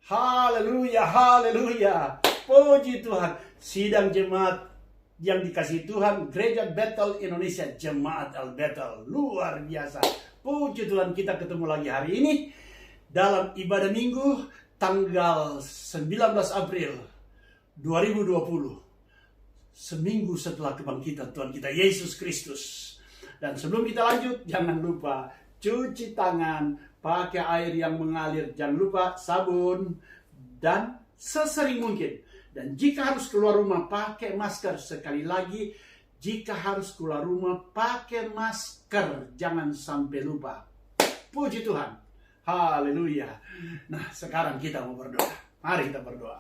Haleluya, haleluya. Puji Tuhan. Sidang jemaat yang dikasihi Tuhan, Gereja Bethel Indonesia, Jemaat Al-Bethel. Luar biasa. Puji Tuhan, kita ketemu lagi hari ini dalam ibadah minggu tanggal 19 April 2020. Seminggu setelah kebangkitan Tuhan kita Yesus Kristus. Dan sebelum kita lanjut, jangan lupa cuci tangan, pakai air yang mengalir, jangan lupa sabun, dan sesering mungkin. Dan jika harus keluar rumah, pakai masker. Sekali lagi, jika harus keluar rumah, pakai masker. Jangan sampai lupa. Puji Tuhan. Haleluya. Nah, sekarang kita mau berdoa. Mari kita berdoa.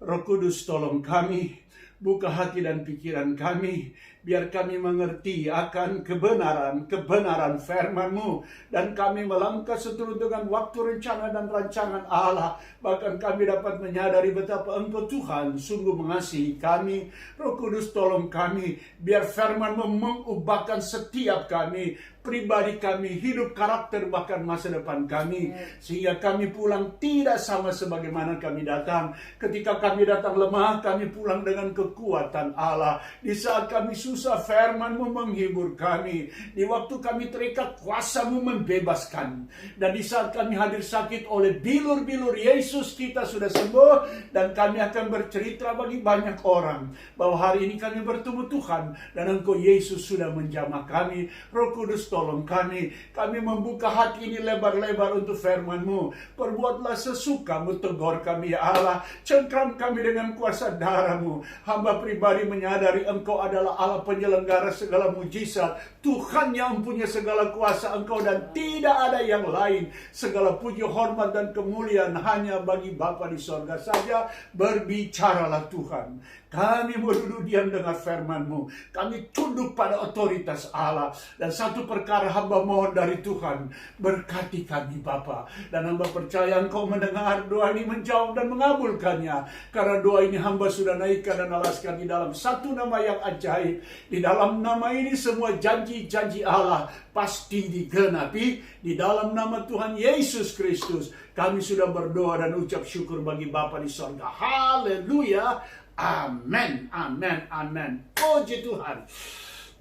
Roh Kudus, tolong kami. Buka hati dan pikiran kami, biar kami mengerti akan kebenaran firman-Mu. Dan kami melangkah seturut dengan waktu rencana dan rancangan Allah. Bahkan kami dapat menyadari betapa Engkau Tuhan sungguh mengasihi kami. Roh Kudus, tolong kami, biar firman-Mu mengubahkan setiap kami, pribadi kami, hidup, karakter, bahkan masa depan kami. Sehingga kami pulang tidak sama sebagaimana kami datang. Ketika kami datang lemah, kami pulang dengan kekuatan Allah. Di saat kami susah, firman-Mu menghibur kami. Di waktu kami terikat, kuasa-Mu membebaskan. Dan di saat kami hadir sakit, oleh bilur-bilur Yesus kita sudah sembuh. Dan kami akan bercerita bagi banyak orang bahwa hari ini kami bertemu Tuhan. Dan Engkau Yesus sudah menjamah kami. Roh Kudus, tolong kami. Kami membuka hati ini lebar-lebar untuk firman-Mu. Perbuatlah sesuka-Mu, tegur kami ya Allah. Cengkram kami dengan kuasa darah-Mu. Hamba pribadi menyadari Engkau adalah Allah penyelenggara segala mujizat. Tuhan yang mempunyai segala kuasa, Engkau dan tidak ada yang lain. Segala puji, hormat dan kemuliaan hanya bagi Bapa di sorga saja. Berbicaralah Tuhan. Kami mau duduk diam dengar firman-Mu. Kami tunduk pada otoritas Allah. Dan satu perkara hamba mohon dari Tuhan, berkati kami Bapa. Dan hamba percaya Engkau mendengar doa ini, menjawab dan mengabulkannya. Karena doa ini hamba sudah naikkan dan alaskan di dalam satu nama yang ajaib. Di dalam nama ini semua janji-janji Allah pasti digenapi. Di dalam nama Tuhan Yesus Kristus kami sudah berdoa dan ucap syukur bagi Bapa di sorga. Haleluya. Amin, amin, amin. Puji Tuhan.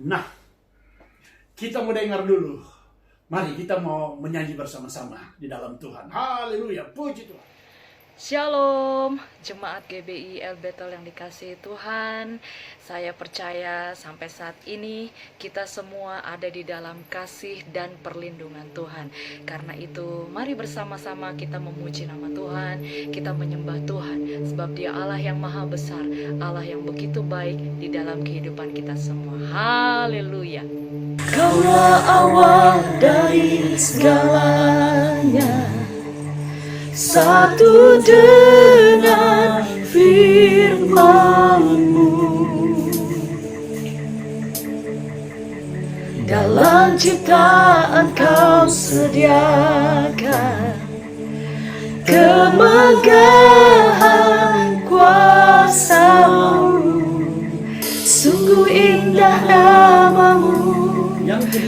Nah, kita mau dengar dulu. Mari kita mau menyanyi bersama-sama di dalam Tuhan. Haleluya, puji Tuhan. Shalom, jemaat GBI Al-Bethel yang dikasihi Tuhan. Saya percaya sampai saat ini kita semua ada di dalam kasih dan perlindungan Tuhan. Karena itu mari bersama-sama kita memuji nama Tuhan, kita menyembah Tuhan. Sebab Dia Allah yang maha besar, Allah yang begitu baik di dalam kehidupan kita semua. Haleluya. Kaulah awal dari segalanya, satu dengan firman-Mu. Dalam ciptaan Kau sediakan kemegahan kuasa-Mu. Sungguh indah nama-Mu,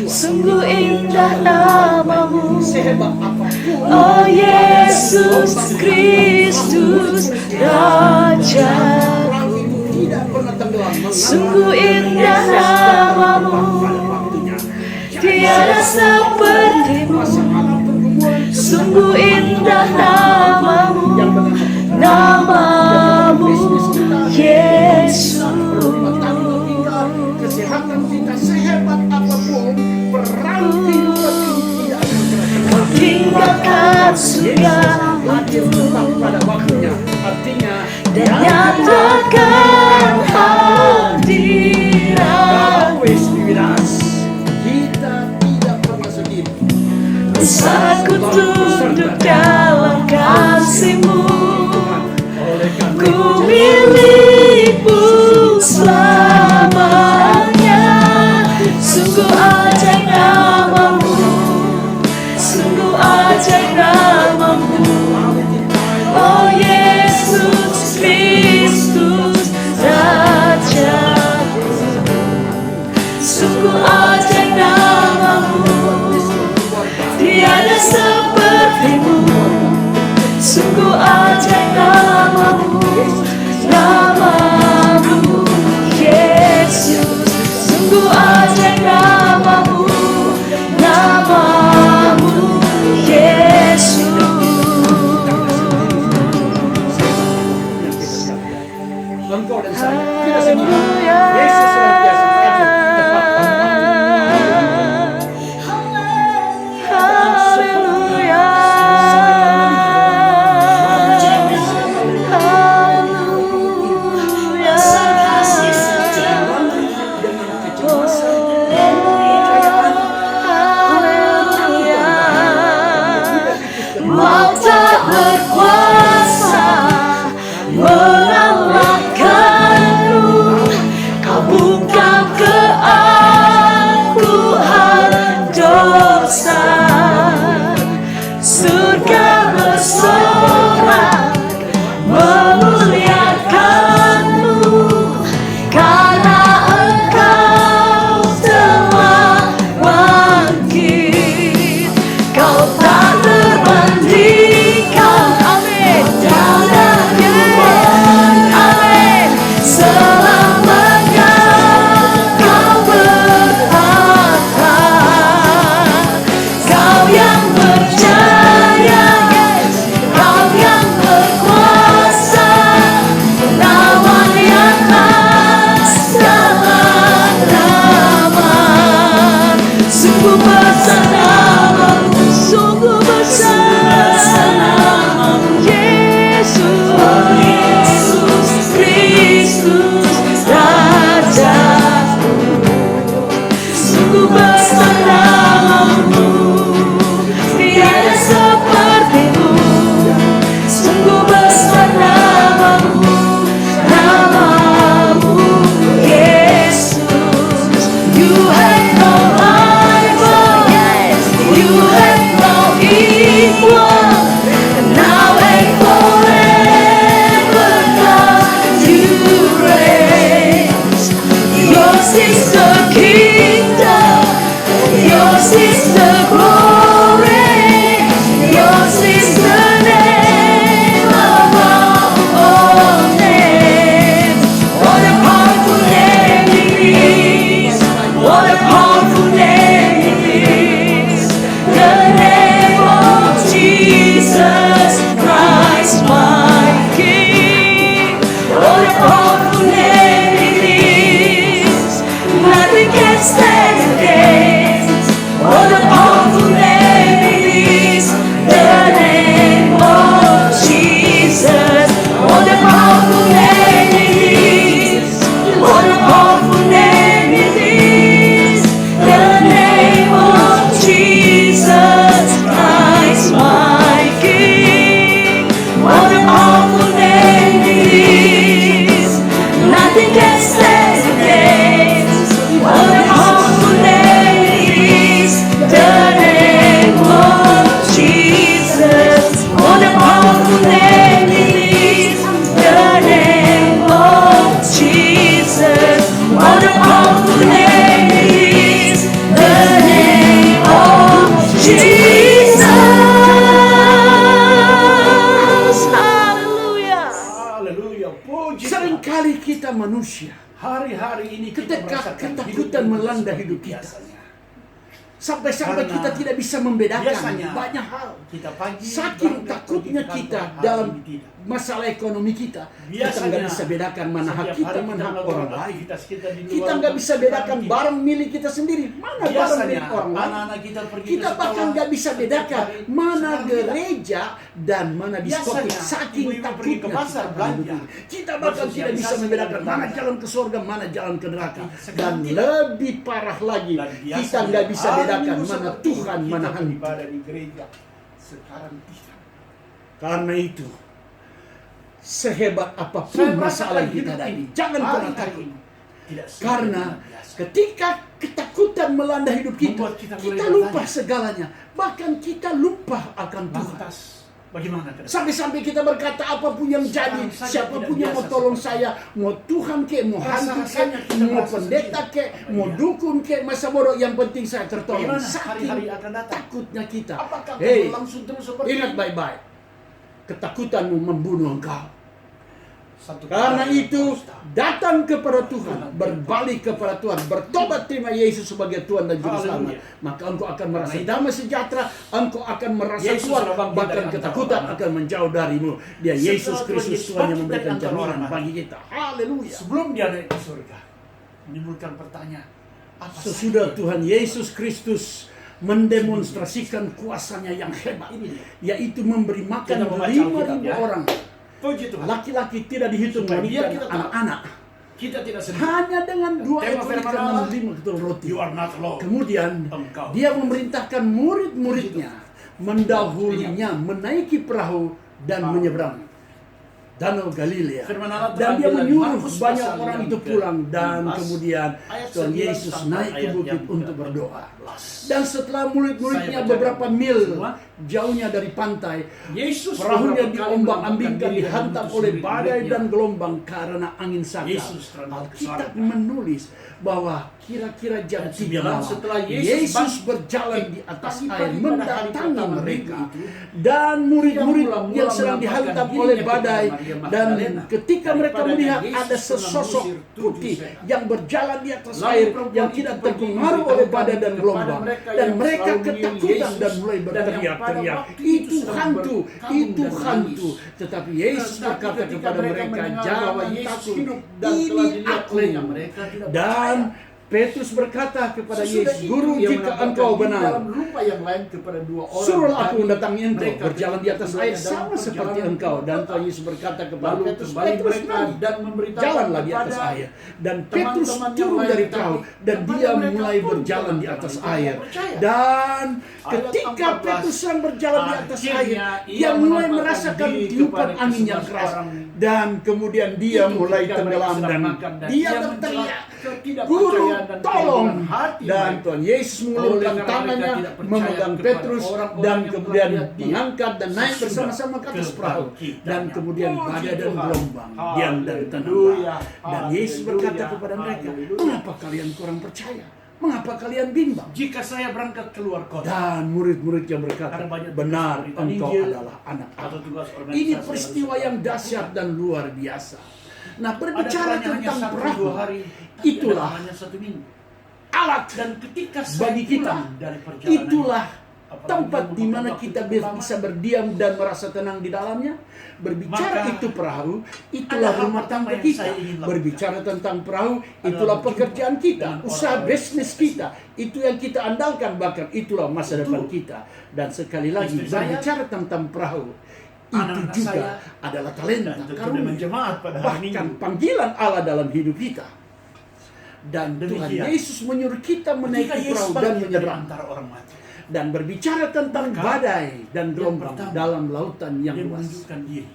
sungguh indah nama-Mu. Oh Yesus Kristus Rajaku, sungguh indah nama-Mu, tiada seperti-Mu. Sungguh indah nama-Mu, nama-Mu Yesus. Kesehatan kita sehebat apapun, perang kehidupan ini tidak akan berakhir. Kau tinggalkan surga Hadir tetap pada waktunya. Artinya dan nyatakan hadirat. Kita tidak pernah sendiri. Saat ku tunduk dalam kasih-Mu, ku milik-Mu selamanya. Sungguh ajaib nama-Mu, sungguh ajaib nama-Mu. Oh Yesus Kristus Rajaku, sungguh ajaib nama-Mu, tiada seperti-Mu. Sungguh one, now and forever. God, you reign. Yours is the kingdom, yours is the glory, yours is the name above all names. What a powerful name it is, what a powerful name it is, the name of Jesus Christ my King. What a powerful name it is, nothing can stand against. What a powerful name it is, the name of Jesus. What a powerful name it is, what a powerful name it is, the name of Jesus Christ my King. What a powerful name it is, nothing can stand against. What a powerful name it is, the name of Jesus. What a powerful name it is, the name of Jesus. What a powerful name it is, the name of Jesus. Hallelujah. Haleluya. Puji Tuhan. Seringkali kita manusia, Hari-hari ini kita merasakan ketakutan hidup melanda seperti hidup kita. biasanya. sampai-sampai Karena kita tidak bisa membedakan biasanya banyak hal. Kita pagi Saking berangkat takutnya pergi ke kita kantor, hari dalam ini tidak. masalah ekonomi kita Biasanya, nggak bisa bedakan mana hak setiap kita, hari mana hak melakukan orang lain. aktivitas kita di luar Kita nggak bisa bedakan kita. barang milik kita sendiri, mana barang Biasanya milik orang lain. anak-anak kita pergi Kita ke bahkan sekolah nggak bisa setiap bedakan hari. mana Sekarang tidak. gereja dan mana diskotik. Biasanya, Saking ibu-ibu pergi takutnya ke pasar kita belanja, hidup ini. Kita bahkan tidak bisa bersosialisasi membedakan dengan mana tetangga. jalan ke surga, mana jalan ke neraka. Sekarang Dan tidak. lebih parah lagi, Dan kita biasanya, nggak bisa hari bedakan Minggu mana seperti Tuhan, kita mana hantu. beribadah di gereja. Sekarang tidak. Karena itu, sehebat Saya apapun masalah merasakan yang kita hidup hadapi, ini. jangan pernah Hari-hari takut. ini tidak seperti Karena biasa. ketika ketakutan melanda hidup kita, Membuat kita mulai kita lupa bertanya. segalanya. Bahkan kita lupa akan Tuhan. Lantas, bagaimana ke depan? Sampai-sampai kita berkata apapun yang jadi, Sekarang saja siapapun tidak yang mau biasa tolong seperti saya, mau Tuhan kek, mau hantu kek, Rasa-rasanya kita mau merasa pendeta sendiri. kek, mau Iya. dukun kek, masa bodoh, yang penting saya tertolong. Bagaimana Saking hari-hari akan datang? takutnya kita. Apakah akan Hei, berlangsung terus seperti ingat ini? baik-baik. Ketakutanmu membunuh engkau. Satu Karena kali itu Ustaz. datang kepada Tuhan, berbalik kepada Tuhan, bertobat terima Yesus sebagai Tuhan dan Juru Selamat. Haleluya. Maka engkau akan merasa Karena itu, damai sejahtera, engkau akan merasa Yesus kuat, telah bangkit bahkan dari antara ketakutan orang akan menjauh darimu. Dia Setelah Yesus Tuhan Kristus Yesus Tuhan yang bangkit memberikan dari antara jaminan orang bagi kita. Haleluya. Sebelum dia naik ke surga, menimbulkan pertanyaan, apa Sesudah saja? Tuhan Yesus Kristus mendemonstrasikan kuasanya yang hebat, Ini dia. yaitu memberi makan Kita membaca 5.000 Alkitab, ya. orang. Puji Tuhan. Laki-laki tidak dihitung, Supaya wanita biar dan kita tahu. anak-anak. Kita tidak sedih. Hanya dengan 2 Tema ekor firman ikan Allah, dan 5 ketul roti. You are not alone. Kemudian Engkau. dia memerintahkan murid-muridnya mendahulinya menaiki perahu dan menyeberang Danau Galilea. Firman Allah Dan dia terambil dari menyuruh Markus banyak pasal orang yang itu pulang dan 16, kemudian ayat Tuhan 9 Yesus sampai naik ke ayat bukit yang untuk berdoa. ke-14. Dan setelah murid-muridnya Saya bacakan beberapa mil semua. jauhnya dari pantai, Yesus perahunya beberapa kali diombang-ambingkan, menampakkan diri dan dihantam mengutus oleh murid-muridnya. badai dan gelombang karena angin sakal. Yesus terangkat ke Alkitab sorga. menulis bahwa kira-kira jam Ayat 3 9, malam setelah Yesus Yesus berjalan di atas pagi-pagi air pada hari mendatangi pertama mereka, minggu itu, dan murid-murid dia mula-mula yang sedang menampakkan dihantam dirinya oleh kepada badai, Maria dan Magdalena. ketika mereka Daripadanya melihat Yesus ada telah sesosok mengusir 7 putih setan. yang berjalan di atas Lalu air perempuan yang itu tidak pergi terpengaruh oleh memberitahukan badai dan kepada gelombang, mereka dan yang mereka selalu mengiringi ketakutan Yesus, dan mulai dan yang pada berteriak-teriak, waktu itu itu sedang hantu, berkabung itu dan hantu. menangis. Tetapi Yesus Tetapi berkata ketika kepada mereka mereka, mendengar bahwa jangan Yesus takut, hidup dan telah ini dilihat aku. olehnya, mereka tidak Dan percaya. Petrus berkata kepada Sesudah Yesus, itu, Guru, ia jika menampakkan engkau diri benar, dalam rupa yang lain kepada 2 orang. suruhlah aku dari mendatangi engkau, mereka berjalan di atas keduanya air dalam sama seperti perjalanan engkau. Dan kota. Tuhan Yesus berkata kepada Lalu Petrus, kembali Petrus, mereka mari, dan memberitakan jalanlah di atas kepada air. Dan Petrus teman-teman yang turun lain, dari tetapi perahu, dan kepada dia mereka mulai pun berjalan di Tuhan atas tidak air. percaya. Dan Ayat ketika 14, Petrus sedang berjalan di atas air, akhirnya dia ia mulai menampakkan merasakan diri tiupan kepada angin yang ke-11 keras. orang. Dan kemudian dia Itu mulai ketika mereka tenggelam sedang dan makan dan dia ia berteriak, ketidakpercayaan dan tolong. keinginan hati Dan mereka. Tuhan Yesus mengulurkan Oleh karena tangannya, mereka tidak percaya memegang kepada Petrus, orang-orang dan yang kemudian telah lihat dia mengangkat dan naik sesudah bersama-sama ke atas perahu. kebangkitannya. Dan kemudian Puji badai dan Tuhan. gelombang diam dan Haleluya. tenanglah. Dan Yesus berkata Haleluya. kepada mereka, Haleluya. mengapa kalian kurang percaya? Mengapa kalian bimbang? Jika saya berangkat keluar kota, Dan murid-muridnya berkata, Karena banyak benar berita engkau Injil adalah anak atau Allah. tugas organisasi Ini yang peristiwa harus yang dilakukan. dahsyat dan luar biasa. Nah, Ada berbicara kalanya hanya tentang 1-2 perahu, hari, tapi itulah ada kalanya 1 minggu. alat Dan ketika saya bagi kita. pulang dari perjalanan, Itulah apalagi tempat yang di mana memakan kita waktu cukup bisa lama, berdiam dan merasa tenang di dalamnya. Berbicara Maka, itu perahu, itulah ada hal rumah pertama tangga yang kita. saya ingin lakukan. Berbicara tentang perahu, Adalah itulah berjumpa pekerjaan kita, dengan usaha orang-orang bisnis yang kita. Itu yang kita andalkan, bahkan itulah masa Betul. depan kita. Dan sekali lagi, Istri saya, berbicara tentang perahu, itu anak-anak juga saya, adalah talenta, dan tentu karunia, dengan jemaat pada hari bahkan Minggu. panggilan Allah dalam hidup kita. Dan Tuhan Demikian. Yesus menyuruh kita Ketika menaiki Yesus perahu dan bangkit dari menyeberang. antara orang mati, Dan berbicara tentang Maka, badai dan yang gelombang pertama, dalam lautan yang dia luas. menunjukkan diri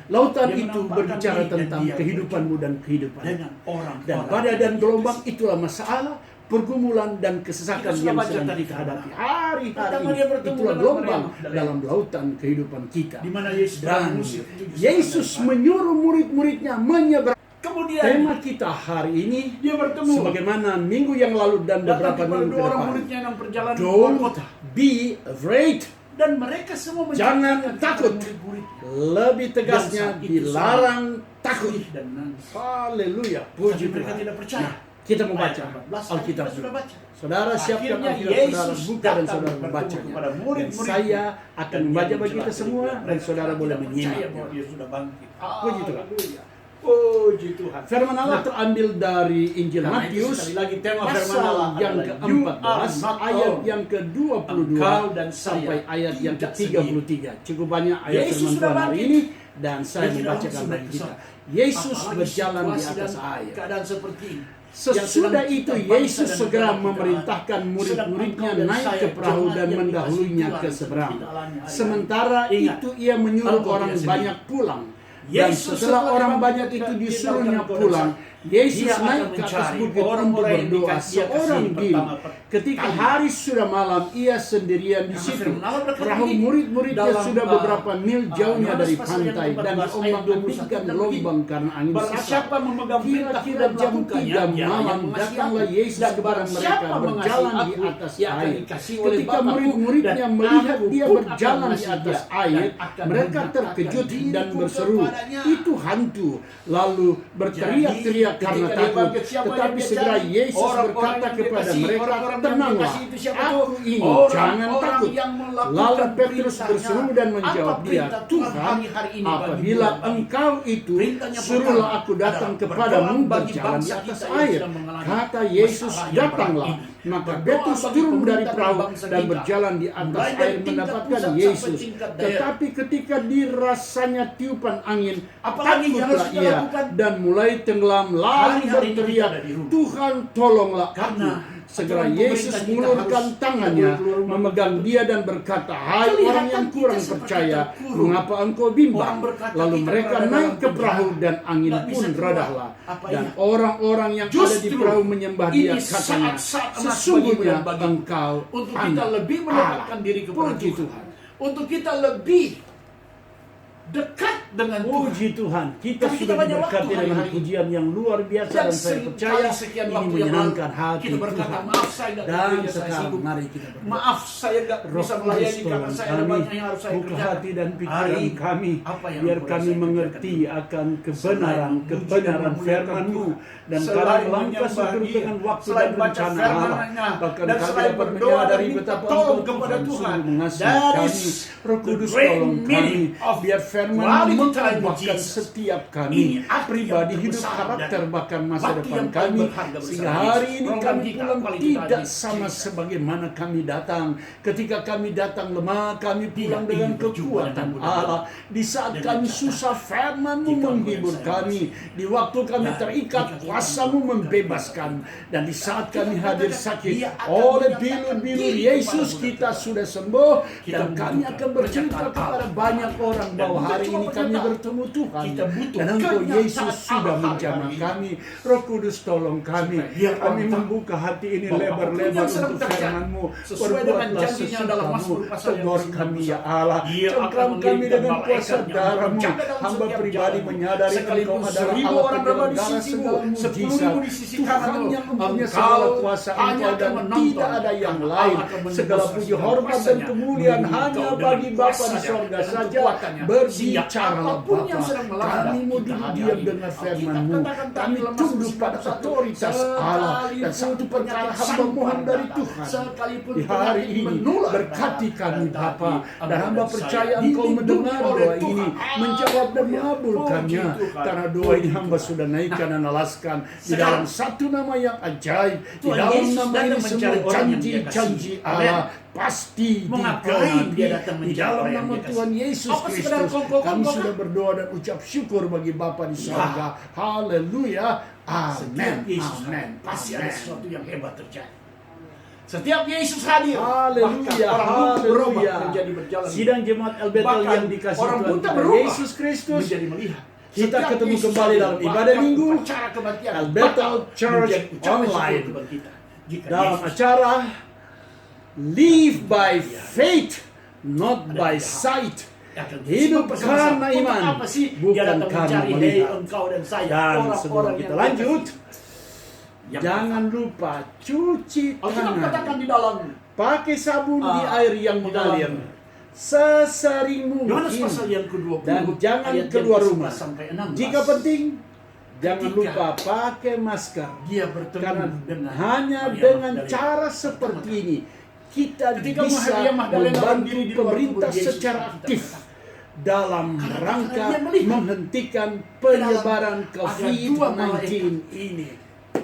Lautan Dia itu menampakkan berbicara diri dan tentang dia kehidupanmu dan kehidupan. dengan orang Dan badai dan gelombang itulah masalah, pergumulan dan kesesakan Kita sudah yang baca sedang tadi kita firman. hadapi hari-hari Pertama ini. dia bertemu Itulah dengan gelombang Maria Magdalena. dalam lautan kehidupan kita. di mana Yesus Dan mengusir 7 Yesus setan. menyuruh murid-muridnya menyeberang. Kemudian Tema kita hari ini, dia bertemu sebagaimana minggu yang lalu dan datang beberapa kepada minggu 2 ke orang depan. muridnya yang berjalan ke Don't kota, be afraid. dan mereka semua Jangan menceritakan takut. kepada murid-muridnya. Lebih tegasnya Dan saat itu dilarang takut. Sedih dan nangis. Haleluya. Tapi Puji mereka Tuhan. tidak percaya. Nah, kita membaca Ayat 14 Alkitab. kita sudah baca. Saudara siapkan Akhirnya Alkitab, saudara Yesus buka dan datang saudara bertemu membacanya. kepada Dan murid-muridnya. saya akan Dan dia membaca bagi kita menjelaskan semua kepada dan mereka. saudara Tidak boleh percaya menyimak. bahwa dia sudah bangkit. Puji Tuhan. Haleluya. Puji Tuhan. Firman Allah Nah, terambil dari Injil karena itu Matius sekali lagi tema firman pasal Allah yang adalah, ke-14 "You are not ayat alone." yang ke-22 Engkau dan saya sampai ayat yang tidak ke-33. Cukup banyak ayat Yesus firman sudah Tuhan hari bangkit. ini dan saya Dia tidak membacakan langsung bagi kita. berkesan. Yesus Apalagi berjalan di situasi atas dan air. keadaan seperti ini. Sesudah Yang itu sedang kita Yesus bangsa dan segera negara kita memerintahkan alami. murid-muridnya Sedang engkau dan naik saya, ke perahu jemaat dan yang mendahulunya dikasihi ke Tuhan, seberang. kita alami hari-hari. Sementara Ingat, itu ia menyuruh engkau orang tidak sendiri. banyak pulang. Dan Yesus setelah setelah orang dibangkitkan, banyak itu dia disuruhnya datang ke pulang, Yesus Dia akan naik ke atas mencari bukit untuk orang-orang yang berdoa dia seorang kasihi diri. pertama Ketika kali. hari sudah malam, ia sendirian di Karena situ. firman Allah berkata Perahu begini, murid-muridnya dalam, sudah beberapa mil jauhnya Yohanes dari pasal yang pantai dan 14 ayat diombang-ambingkan 21 gelombang karena angin Barang sesat. siapa memegang perintah Kira-kira dan jam melakukannya, 3 dia malam yang mengasihi datanglah aku. Yesus Dan kepada barang mereka siapa mengasihi berjalan di aku, atas ia akan air. dikasihi oleh Ketika Bapakku, murid-muridnya dan melihat aku dia pun berjalan akan di atas mengasihi dia, air, dan akan mereka mendekatkan terkejut diriku dan berseru, kepadanya. "Itu hantu!" Lalu berteriak-teriak Jadi, karena ketika dia takut. bangkit, siapa yang Tetapi dia segera cari? Yesus Orang-orang berkata yang dia kepada kasih, mereka, orang-orang yang dia "Tenanglah, kasih itu siapa aku tuh? ini, Orang-orang jangan takut." yang melakukan Lalu Petrus perintahnya. berseru dan menjawab Apa dia, perintah Tuhan "Tuhan, hari-hari ini bagi apabila bulan bagi?" engkau itu, Perintahnya suruhlah pertama aku datang adalah kepadamu berdoa bagi berjalan di bangsa atas kita yang air." sedang mengalami Kata Yesus, masalah yang "Datanglah." berat ini. Maka Berdoa Petrus bagi turun dari pemerintah perahu bangsa dan kita. berjalan di atas Mulai dari air tingkat mendapatkan pusat sampai Yesus. tingkat daerah. Tetapi ketika dirasanya tiupan angin, Apalagi yang harus takutlah kita ia lakukan? dan mulai tenggelam lalu Hari-hari ini kita berteriak, ada di rumah. "Tuhan, tolonglah Karena aku." Segera aturan Yesus pemerintah kita mengulurkan harus tangannya, tidak boleh keluar rumah. memegang dia dan berkata, "Hai Kelihatan orang yang kita kurang seperti percaya, terkurung. mengapa engkau bimbang?" Orang berkata Lalu kita mereka berada naik dalam ke perahu penjara. dan angin Nggak pun bisa keluar. redahlah. Apa Dan iya? orang-orang yang ada di Justru perahu menyembah dia, ini katanya, saat-saat emas "Sesungguhnya bagimu dan bagiku. engkau Untuk kita anak lebih mendekatkan Allah." diri kepada Puji Tuhan. Untuk kita lebih dekat dengan Tuhan. Puji Tuhan, kita Karena kita sudah banyak diberkati waktu dengan hari-hari ini. pujian yang luar biasa Dan dan saya percaya sekian ini waktu yang menyenangkan lalu, hati kita berkata, Tuhan. "Maaf saya nggak Dan bekerja, saya sekarang sibuk. mari kita berdoa. Maaf saya nggak Roh bisa melayani Kudus, karena tolong saya ada kami, banyak yang harus saya buka kerjakan." hati dan pikiran Hari, kami, apa yang biar boleh kami saya mengerti kerjakan? akan Selain kebenaran memuji dan memuliakan firman-Mu, Tuhan, dan selain kami melangkah menyembah seturut Dia, dengan waktu selain dan baca rencana Allah. firman-Nya, Bahkan dan kami selain dapat berdoa dan menyadari minta betapa tolong Engkau kepada Tuhan Tuhan. sungguh mengasihi That kami. is Roh the Kudus, great tolong kami, meaning of biar firman quality menguatkan time with bahkan Jesus. setiap Ini kami, arti pribadi, yang hidup, terbesar karakter, dan bahkan masa waktu depan yang paling kami, berharga bersama sehingga Yesus. hari ini Program kami kita, pulang quality tidak time sama Jesus. sebagaimana kami datang. Ketika kami datang lemah, kami pulang Dia dengan ingin berjumpa kekuatan dengan Allah. Di saat dengan kami cara susah, firman-Mu jika menghibur saya kami. Di waktu kami Dan terikat, jika kuasa-Mu kita membebaskan. Dan di saat kami kita hadir katakan, sakit, Dia akan oleh menyatakan bilu-bilu diri Yesus kepadamu, kita Tuhan. sudah sembuh. Kita Dan kami membutuhkan akan bercerita pernyataan kepada Allah. banyak orang Dan bahwa hari cuma ini kami pernyataan. bertemu Tuhan. Kita butuh Dan Engkau kenyataan Yesus sudah Allah menjamah hari ini. kami. Roh Kudus tolong kami. Supaya biar Kami orang tahu membuka hati ini bahwa lebar-lebar apapun yang sedang untuk terjadi, firman-Mu. sesuai dengan Perbuatlah janjinya dalam sesukamu. Mazmur pasal yang Tegur ke-91. kami ya Allah. Dia akan Cengkram kami mengirimkan dengan kuasa malaikatnya darah-Mu. menjaga dalam Hamba setiap pribadi jalan. menyadari Engkau Sekalipun adalah 1000 Allah orang berada di penyelenggara sisimu, segala 10.000 mujizat. di sisi Tuhan kananmu, yang mempunyai Engkau segala kuasa hanya Engkau akan dan menonton. tidak ada yang Karena lain. Allah akan menebus Segala puji segala hormat dan kuasanya, kemuliaan melindungi hanya engkau bagi dengan Bapa di kuasanya, sorga dengan saja. kekuatannya. Berbicaralah Siapapun yang Bapa. sedang melanda Kami mau kita duduk hari diam ini, dengar Alkitab firman-Mu. katakan Kami dalam tunduk Mazmur pada 91, otoritas Allah. Dan satu perkara hamba mohon dari Tuhan. sekalipun Di hari penyakit ini menular, berkati kami tetapi Bapa. Dan engkau hamba dan percaya saya Engkau dilindungi mendengar oleh doa Tuhan. ini, menjawab dan Haleluya. mengabulkannya. Puji Tuhan. Karena doa ini Puji hamba Tuhan. sudah naikkan dan alaskan di Sekarang, dalam satu nama yang ajaib. Di Tuhan dalam Yesus nama datang ini mencari semua orang yang Dia janji-janji kasih. Allah Amin. pasti Mau ngapain digenapi. Dia datang Di mencari dalam orang yang nama Dia kasih? Tuhan Yesus Apa sekedar Kristus kongko-kongko kami kan? sudah berdoa dan ucap syukur bagi Bapa di sorga. Haleluya. Amin. Setiap Yesus Amin. hadir, pasti ada Amin. sesuatu yang hebat terjadi. Setiap Yesus hadir, Haleluya, bahkan orang lumpuh berubah haleluya. menjadi berjalan. Sidang jemaat El Bethel Bahkan yang dikasih orang Tuhan buta kita berubah Yesus Kristus. menjadi melihat. Kita Setiap ketemu Yesus kembali hadir, dalam ibadah bahkan minggu. upacara kebaktian, El Bethel bahkan Church menjadi ucapan syukur Online. kepada kita. Jika Dalam Yesus acara Live by Faith, not by sight. akan Hidup bersama-sama. karena Untuk iman, apa sih? bukan Dia datang karena mencari melihat. engkau dan saya, Dan sebelum orang-orang kita yang lanjut, yang jangan lupa cuci Alkitab katakan tangan. di dalam Pakai sabun di Ah, air yang di dalam mengalir sesering Yohanes mungkin. pasal yang ke-20 Dan jangan ayat yang keluar ke-11 rumah. sampai 16. Jika penting, jangan Ketika lupa pakai masker. dia bertemu Karena dengan hanya Maria dengan Magdalena. cara seperti ini kita Ketika bisa Maria Magdalena membantu berdiri di luar pemerintah kubur Yesus, secara kita aktif katakan, dalam Karena rangka dia melihat menghentikan penyebaran ada dua malaikat COVID-19 ini.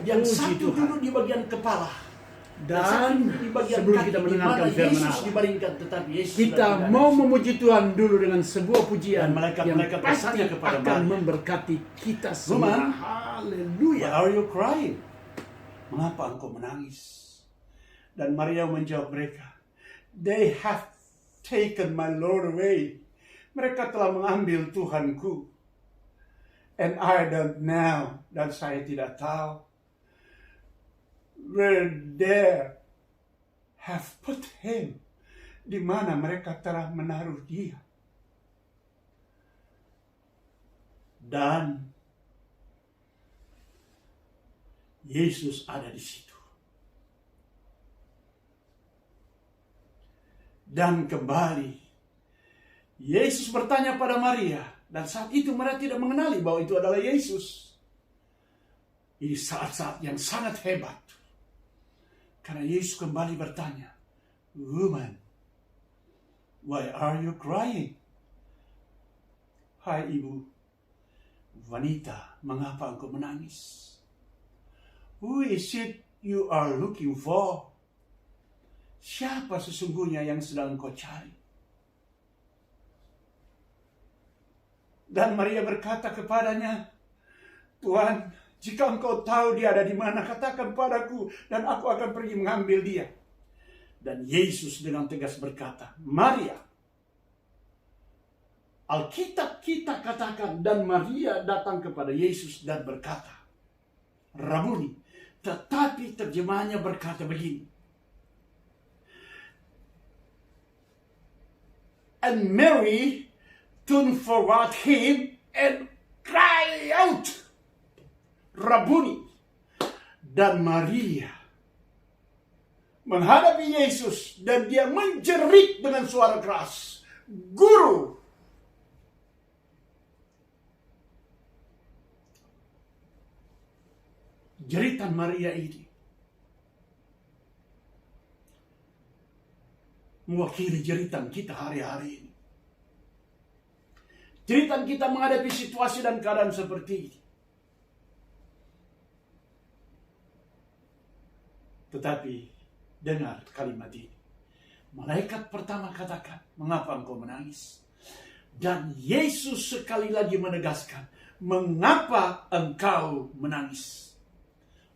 yang Puji satu Tuhan. duduk di bagian kepala Dan satu di bagian sebelum kaki, kita di mendengarkan mana firman Yesus Allah, dibaringkan, tetapi Yesus kita sudah tidak mau ada. memuji Tuhan dulu dengan sebuah pujian Dan malaikat-malaikat yang pasti bertanya kepada akan Maria, memberkati kita semua. Woman, Haleluya. Why are you crying? Mengapa engkau menangis? Dan Maria menjawab mereka, They have taken my Lord away. Mereka telah mengambil Tuhanku. And I don't know. Dan saya tidak tahu. Where they have put him. Di mana mereka telah menaruh dia. Dan Yesus ada di situ. Dan kembali, Yesus bertanya pada Maria, dan saat itu Maria tidak mengenali bahwa itu adalah Yesus. Ini saat-saat yang sangat hebat. Karena Yesus kembali bertanya, Woman, why are you crying? Hai ibu, wanita, mengapa engkau menangis? Who is it you are looking for? Siapa sesungguhnya yang sedang engkau cari? Dan Maria berkata kepadanya, Tuhan, jika engkau tahu dia ada di mana, katakan padaku, dan aku akan pergi mengambil dia. Dan Yesus dengan tegas berkata, Maria. Alkitab kita katakan, dan Maria datang kepada Yesus dan berkata, Rabuni. Tetapi terjemahannya berkata begini, And Mary turned forward him and cried out, Rabuni. Dan Maria menghadapi Yesus dan dia menjerit dengan suara keras, Guru. Jeritan Maria ini mewakili jeritan kita hari-hari ini. Jeritan kita menghadapi situasi dan keadaan seperti ini. Tetapi dengar kalimat ini. Malaikat pertama katakan, mengapa engkau menangis? Dan Yesus sekali lagi menegaskan, mengapa engkau menangis?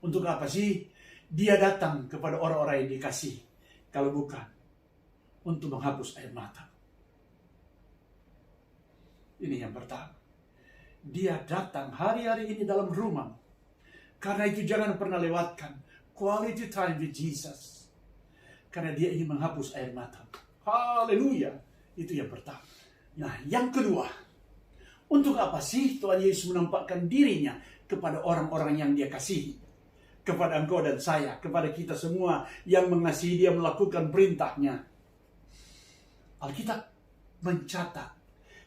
Untuk apa sih dia datang kepada orang-orang yang dikasihi? Kalau bukan untuk menghapus air mata. Ini yang pertama. Dia datang hari-hari ini dalam rumah. Karena itu jangan pernah lewatkan quality time with Jesus. Karena dia ingin menghapus air mata. Haleluya. Itu yang pertama. Nah, yang kedua. Untuk apa sih Tuhan Yesus menampakkan dirinya kepada orang-orang yang dia kasihi? Kepada engkau dan saya, kepada kita semua yang mengasihi dia, melakukan perintahnya. Alkitab mencatat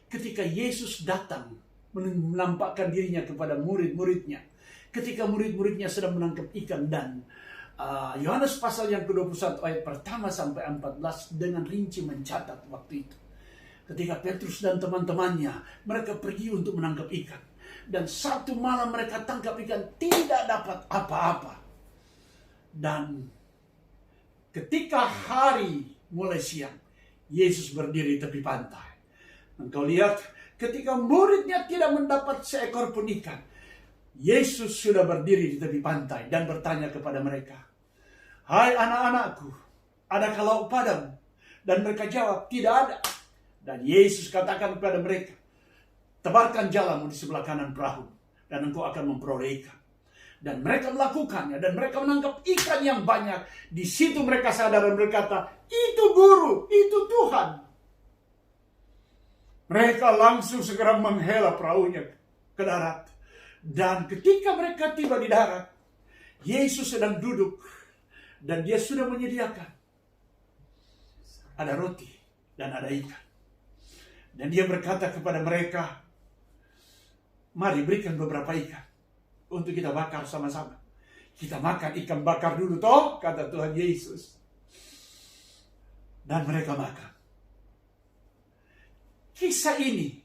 ketika Yesus datang menampakkan dirinya kepada murid-muridnya. Ketika murid-muridnya sedang menangkap ikan, dan Yohanes pasal yang ke-21 ayat pertama sampai 14 dengan rinci mencatat waktu itu. Ketika Petrus dan teman-temannya, mereka pergi untuk menangkap ikan. Dan satu malam mereka tangkap ikan, tidak dapat apa-apa. Dan ketika hari mulai siang, Yesus berdiri di tepi pantai. Engkau lihat, ketika muridnya tidak mendapat seekor pun ikan, Yesus sudah berdiri di tepi pantai dan bertanya kepada mereka, "Hai anak-anakku, adakah lauk padamu?" Dan mereka jawab, "Tidak ada." Dan Yesus katakan kepada mereka, "Tebarkan jalamu di sebelah kanan perahu, dan engkau akan memperoleh ikan." Dan mereka melakukannya, dan mereka menangkap ikan yang banyak. Di situ mereka sadar dan berkata, "Itu Guru, itu Tuhan." Mereka langsung segera menghela perahunya ke darat. Dan ketika mereka tiba di darat, Yesus sedang duduk, dan dia sudah menyediakan. Ada roti dan ada ikan. Dan dia berkata kepada mereka, "Mari berikan beberapa ikan untuk kita bakar sama-sama. Kita makan ikan bakar dulu toh," kata Tuhan Yesus. Dan mereka makan. Kisah ini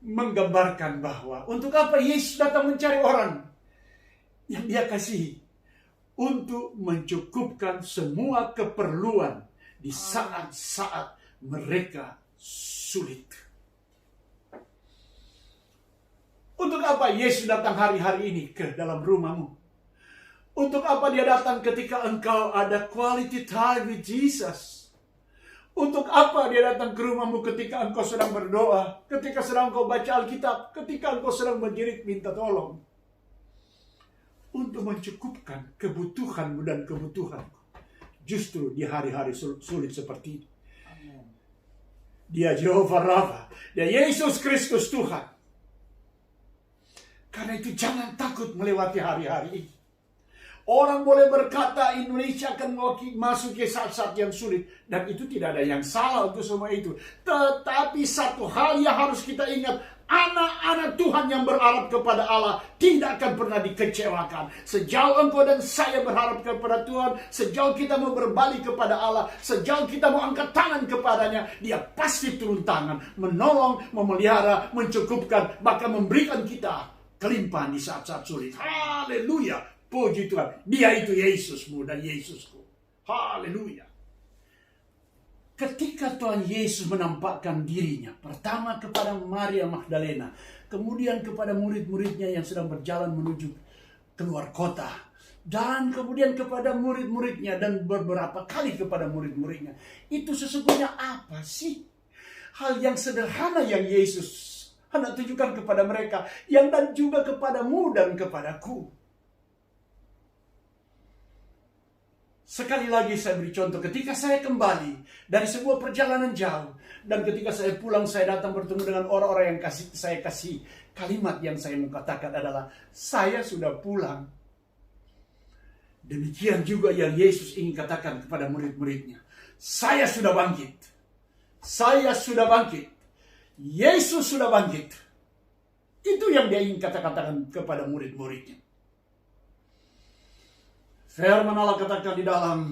menggambarkan bahwa untuk apa Yesus datang mencari orang yang dia kasihi, untuk mencukupkan semua keperluan di saat-saat mereka sulit. Untuk apa Yesus datang hari-hari ini ke dalam rumahmu? Untuk apa dia datang ketika engkau ada quality time with Jesus? Untuk apa dia datang ke rumahmu ketika engkau sedang berdoa, ketika sedang engkau baca Alkitab, ketika engkau sedang menjerit minta tolong? Untuk mencukupkan kebutuhanmu dan kebutuhanku. Justru di hari-hari sulit seperti ini. Dia Jehovah Rafa, dia Yesus Kristus Tuhan. Karena itu jangan takut melewati hari-hari ini. Orang boleh berkata Indonesia akan masuk ke saat-saat yang sulit. Dan itu tidak ada yang salah untuk semua itu. Tetapi satu hal yang harus kita ingat. Anak-anak Tuhan yang berharap kepada Allah tidak akan pernah dikecewakan. Sejauh engkau dan saya berharap kepada Tuhan, sejauh kita mau berbalik kepada Allah, sejauh kita mau angkat tangan kepadanya, dia pasti turun tangan, menolong, memelihara, mencukupkan, bahkan memberikan kita kelimpahan di saat-saat sulit. Haleluya. Puji Tuhan. Dia itu Yesusmu dan Yesusku. Haleluya. Ketika Tuhan Yesus menampakkan dirinya, pertama kepada Maria Magdalena, kemudian kepada murid-muridnya yang sedang berjalan menuju keluar kota, dan kemudian kepada murid-muridnya, dan beberapa kali kepada murid-muridnya. Itu sesungguhnya apa sih? Hal yang sederhana yang Yesus hendak tunjukkan kepada mereka, yang dan juga kepadamu dan kepadaku. Sekali lagi saya beri contoh, ketika saya kembali dari sebuah perjalanan jauh, dan ketika saya pulang, saya datang bertemu dengan orang-orang yang saya kasih. Kalimat yang saya mau katakan adalah, saya sudah pulang. Demikian juga yang Yesus ingin katakan kepada murid-muridnya. Saya sudah bangkit. Saya sudah bangkit. Yesus sudah bangkit. Itu yang dia ingin katakan kepada murid-muridnya. Firman Allah katakan di dalam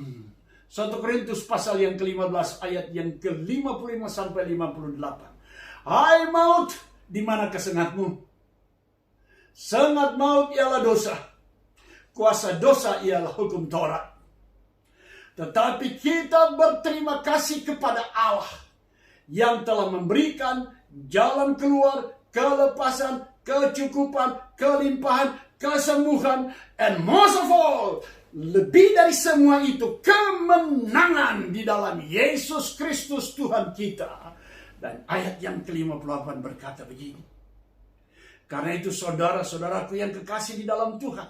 1 Korintus pasal yang ke-15 ayat yang ke-55 sampai 58. Hai maut, di mana kesengatmu? Sengat maut ialah dosa. Kuasa dosa ialah hukum Taurat. Tetapi kita berterima kasih kepada Allah yang telah memberikan jalan keluar, kelepasan, kecukupan, kelimpahan, kesembuhan, and most of all, lebih dari semua itu, kemenangan di dalam Yesus Kristus Tuhan kita. Dan ayat yang ke-58 berkata begini. Karena itu saudara-saudaraku yang kekasih di dalam Tuhan,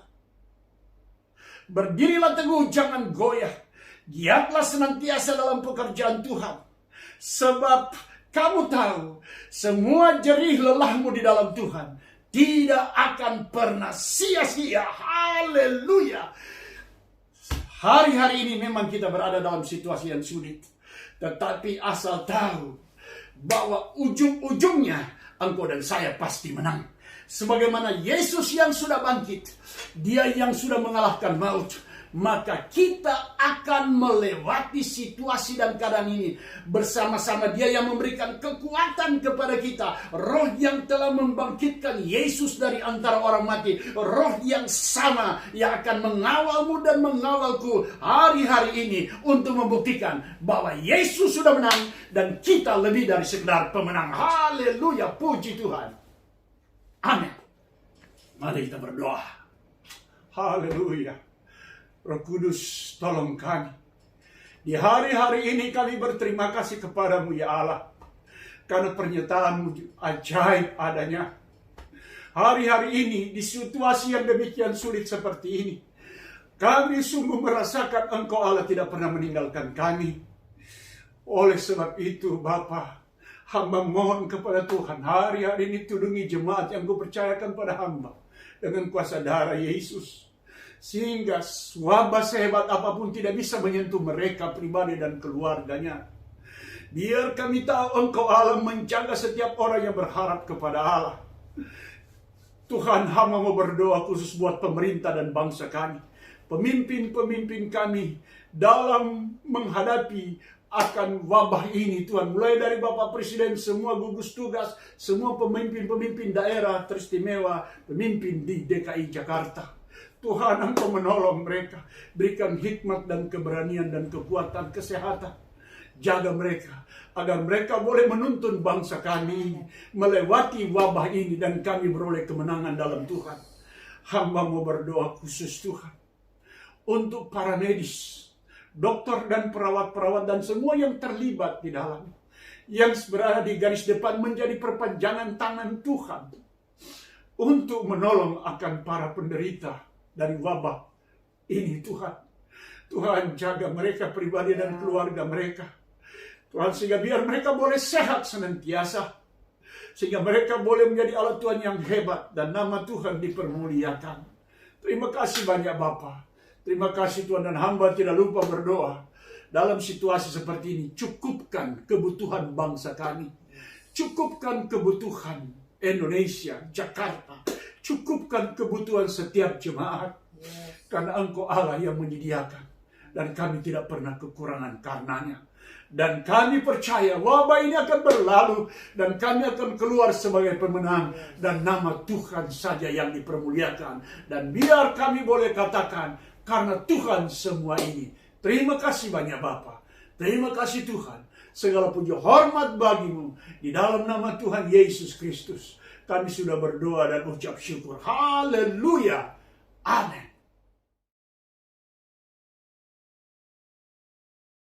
berdirilah teguh, jangan goyah. Giatlah senantiasa dalam pekerjaan Tuhan. Sebab kamu tahu, semua jerih lelahmu di dalam Tuhan tidak akan pernah sia-sia. Haleluya. Hari-hari ini memang kita berada dalam situasi yang sulit. Tetapi asal tahu bahwa ujung-ujungnya engkau dan saya pasti menang. Sebagaimana Yesus yang sudah bangkit, Dia yang sudah mengalahkan maut, maka kita akan melewati situasi dan keadaan ini bersama-sama. Dia yang memberikan kekuatan kepada kita, roh yang telah membangkitkan Yesus dari antara orang mati, roh yang sama yang akan mengawalmu dan mengawalku hari-hari ini untuk membuktikan bahwa Yesus sudah menang dan kita lebih dari sekedar pemenang. Haleluya, puji Tuhan. Amin. Mari kita berdoa. Haleluya. Roh Kudus, tolong kami. Di hari-hari ini kami berterima kasih kepadamu ya Allah. Karena pernyataanmu ajaib adanya. Hari-hari ini di situasi yang demikian sulit seperti ini, kami sungguh merasakan Engkau Allah tidak pernah meninggalkan kami. Oleh sebab itu Bapa, hamba mohon kepada Tuhan, hari-hari ini tudungi jemaat yang Kau percayakan pada hamba dengan kuasa darah Yesus. Sehingga wabah sehebat apapun tidak bisa menyentuh mereka pribadi dan keluarganya. Biar kami tahu Engkau Allah menjaga setiap orang yang berharap kepada Allah. Tuhan, hamba mau berdoa khusus buat pemerintah dan bangsa kami. Pemimpin-pemimpin kami dalam menghadapi akan wabah ini Tuhan. Mulai dari Bapak Presiden, semua gugus tugas, semua pemimpin-pemimpin daerah teristimewa, pemimpin di DKI Jakarta. Tuhan, Engkau menolong mereka. Berikan hikmat dan keberanian dan kekuatan kesehatan. Jaga mereka, agar mereka boleh menuntun bangsa kami melewati wabah ini dan kami beroleh kemenangan dalam Tuhan. Hamba mau berdoa khusus Tuhan untuk para medis, dokter dan perawat-perawat dan semua yang terlibat di dalam, yang berada di garis depan menjadi perpanjangan tangan Tuhan untuk menolong akan para penderita dari wabah ini Tuhan. Tuhan, jaga mereka pribadi dan keluarga mereka. Tuhan, sehingga biar mereka boleh sehat senantiasa. Sehingga mereka boleh menjadi alat Tuhan yang hebat dan nama Tuhan dipermuliakan. Terima kasih banyak Bapa. Terima kasih Tuhan, dan hamba tidak lupa berdoa. Dalam situasi seperti ini, cukupkan kebutuhan bangsa kami. Cukupkan kebutuhan Indonesia, Jakarta. Cukupkan kebutuhan setiap jemaat. Karena Engkau Allah yang menyediakan. Dan kami tidak pernah kekurangan karenanya. Dan kami percaya wabah ini akan berlalu. Dan kami akan keluar sebagai pemenang. Dan nama Tuhan saja yang dipermuliakan. Dan biar kami boleh katakan, karena Tuhan semua ini. Terima kasih banyak Bapa. Terima kasih Tuhan. Segala puji hormat bagimu. Di dalam nama Tuhan Yesus Kristus. Kami sudah berdoa dan ucap syukur. Haleluya. Amin.